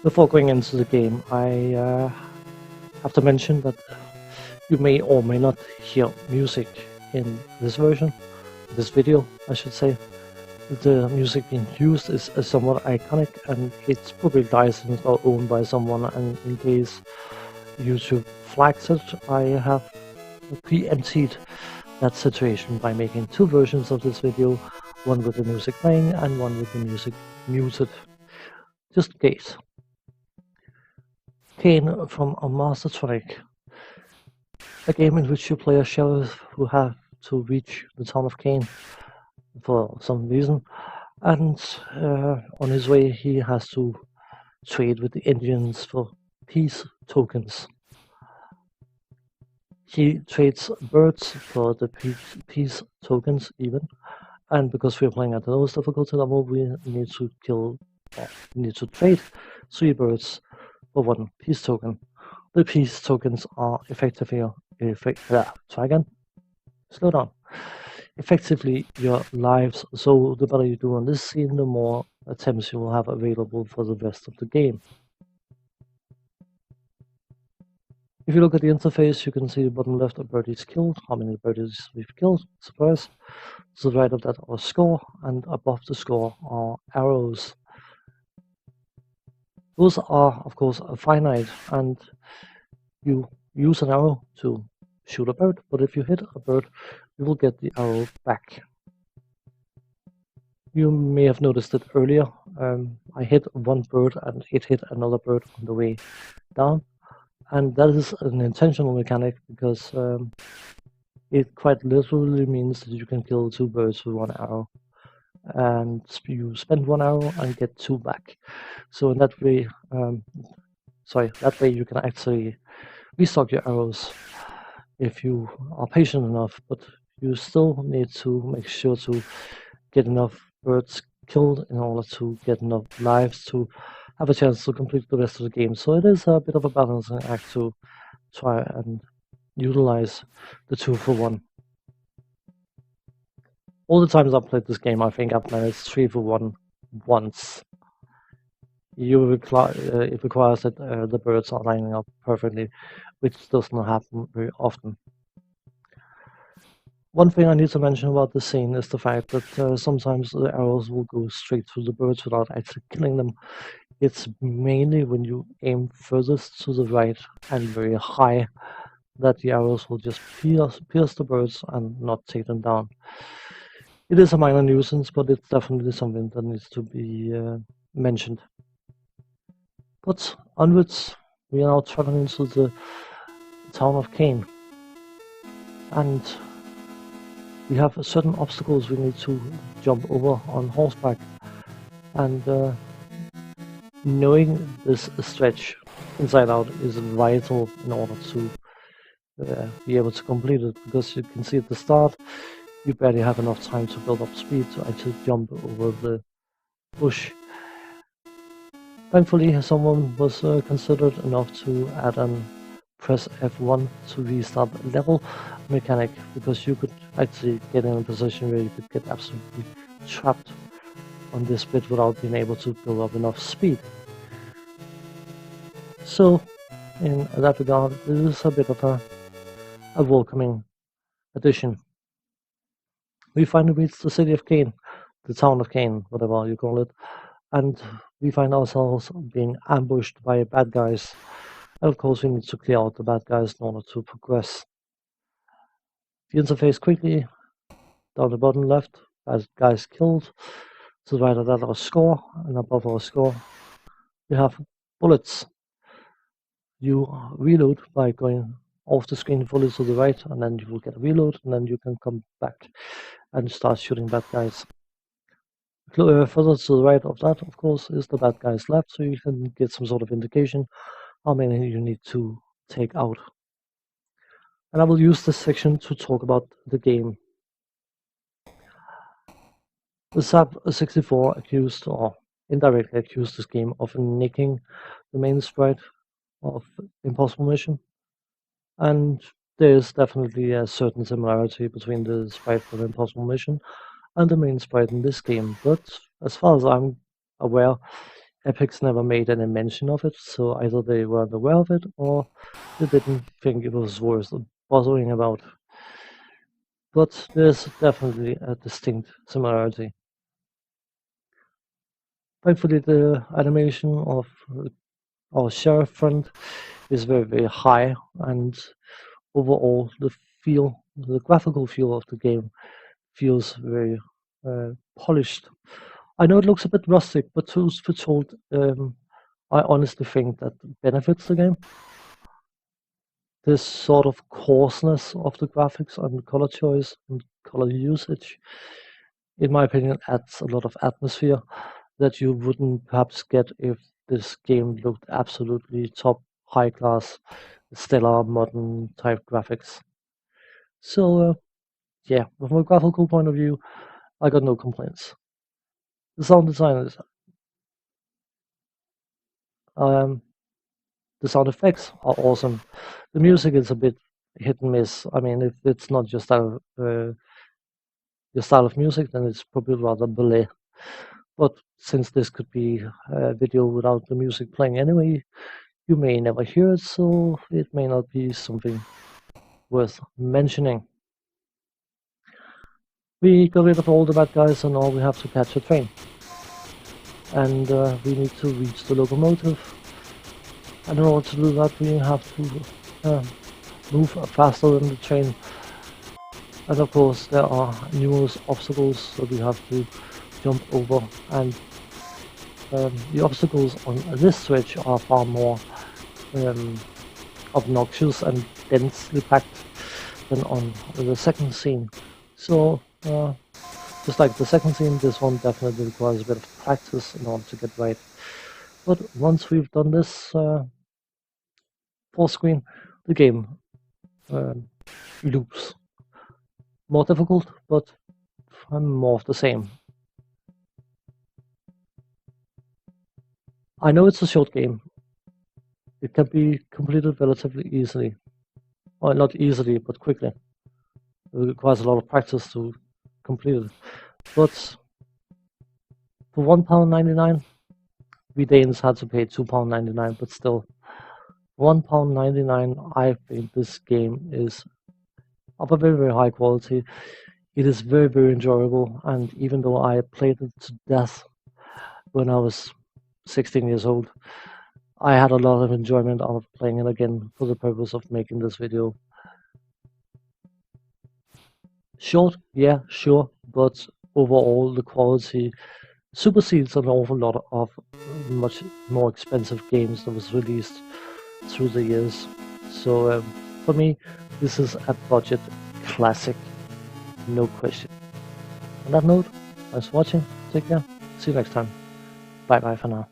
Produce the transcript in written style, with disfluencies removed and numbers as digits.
Before going into the game, I have to mention that you may or may not hear music in this version, this video, I should say. The music being used is somewhat iconic, and it's probably licensed or owned by someone, and in case YouTube flags it, I have preempted that situation by making two versions of this video, one with the music playing and one with the music muted, just in case. Kane from a Mastertronic, a game in which you play a sheriff who have to reach the town of Kane for some reason, and on his way he has to trade with the Indians for peace tokens. He trades birds for the peace tokens even, and because we're playing at the lowest difficulty level, we need to trade 3 birds for 1 peace token. The peace tokens are effectively slow down. Effectively your lives, so the better you do on this scene, the more attempts you will have available for the rest of the game. If you look at the interface, you can see the bottom left of birdies killed, how many birdies we've killed, surprise. To the right of that our score, and above the score are arrows. Those are, of course, finite, and you use an arrow to shoot a bird, but if you hit a bird, you will get the arrow back. You may have noticed it earlier. I hit one bird and it hit another bird on the way down, and that is an intentional mechanic because it quite literally means that you can kill 2 birds with 1 arrow, and you spend 1 arrow and get 2 back. So in that way, that way you can actually restock your arrows if you are patient enough, but you still need to make sure to get enough birds killed in order to get enough lives to have a chance to complete the rest of the game. So it is a bit of a balancing act to try and utilize the 2 for 1. All the times I've played this game, I think I've managed 3 for 1 once. It requires that the birds are lining up perfectly, which does not happen very often. One thing I need to mention about this scene is the fact that sometimes the arrows will go straight through the birds without actually killing them. It's mainly when you aim furthest to the right and very high that the arrows will just pierce the birds and not take them down. It is a minor nuisance, but it's definitely something that needs to be mentioned. But onwards, we are now traveling into the town of Kane, and we have certain obstacles we need to jump over on horseback, and knowing this stretch inside out is vital in order to be able to complete it, because you can see at the start you barely have enough time to build up speed to actually jump over the bush. Thankfully, someone was considerate enough to add an press F1 to restart level mechanic, because you could actually get in a position where you could get absolutely trapped on this bit without being able to build up enough speed. So in that regard, this is a bit of a welcoming addition. We finally reached the city of Kane, the town of Kane, whatever you call it, and we find ourselves being ambushed by bad guys. And of course we need to clear out the bad guys in order to progress. The interface quickly, down the bottom left, bad guys killed. To the right of that our score, and above our score we have bullets. You reload by going off the screen fully to the right, and then you will get a reload, and then you can come back and start shooting bad guys. Further to the right of that, of course, is the bad guys left, so you can get some sort of indication how many you need to take out. And I will use this section to talk about the game. The C64 accused, or indirectly accused, this game of nicking the main sprite of Impossible Mission, and there's definitely a certain similarity between the sprite from Impossible Mission and the main sprite in this game, but as far as I'm aware, Epic's never made any mention of it, so either they weren't aware of it or they didn't think it was worth bothering about. But there's definitely a distinct similarity. Thankfully, the animation of our sheriff friend is very, very high, and overall the graphical feel of the game feels very polished. I know it looks a bit rustic, but truth be told, I honestly think that benefits the game. This sort of coarseness of the graphics and color choice and color usage, in my opinion, adds a lot of atmosphere that you wouldn't perhaps get if this game looked absolutely top, high class, stellar, modern type graphics. So, yeah, from a graphical point of view, I got no complaints. The sound design is, um, the sound effects are awesome. The music is a bit hit and miss. I mean, if it's not your style of music, then it's probably rather ballet. But since this could be a video without the music playing anyway, you may never hear it, so it may not be something worth mentioning. We got rid of all the bad guys, and now we have to catch a train. And we need to reach the locomotive. And in order to do that, we have to move faster than the train. And of course, there are numerous obstacles that we have to jump over. And the obstacles on this stretch are far more obnoxious and densely packed than on the second scene. So, just like the second scene, this one definitely requires a bit of practice in order to get right. But once we've done this full screen, the game loops. More difficult, but more of the same. I know it's a short game. It can be completed relatively easily. Well, not easily, but quickly. It requires a lot of practice to complete it. But for £1.99, we Danes had to pay £2.99, but still, £1.99, I think this game is of a very, very high quality. It is very, very enjoyable, and even though I played it to death when I was 16 years old, I had a lot of enjoyment out of playing it again for the purpose of making this video. Short, yeah, sure, but overall the quality supersedes an awful lot of much more expensive games that was released through the years. So for me, this is a budget classic, no question. On that note, thanks for watching, take care, see you next time, bye bye for now.